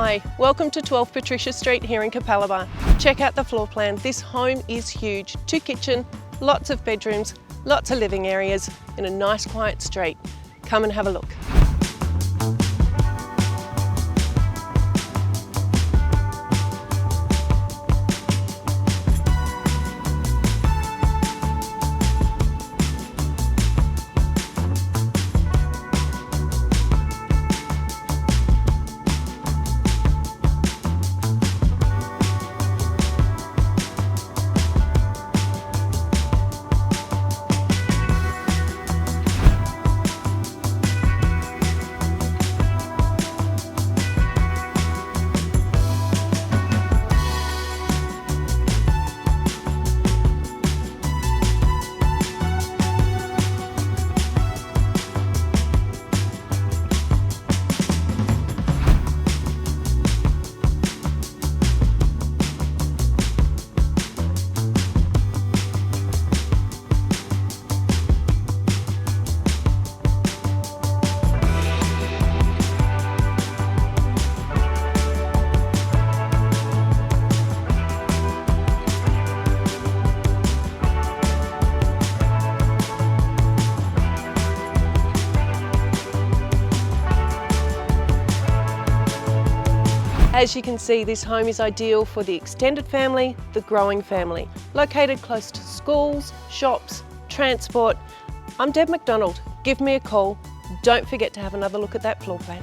Hi, welcome to 12 Patricia Street here in Capalaba. Check out the floor plan. This home is huge. 2 kitchen, lots of bedrooms, lots of living areas in a nice quiet street. Come and have a look. As you can see, this home is ideal for the extended family, the growing family. Located close to schools, shops, transport. I'm Deb McDonald. Give me a call. Don't forget to have another look at that floor plan.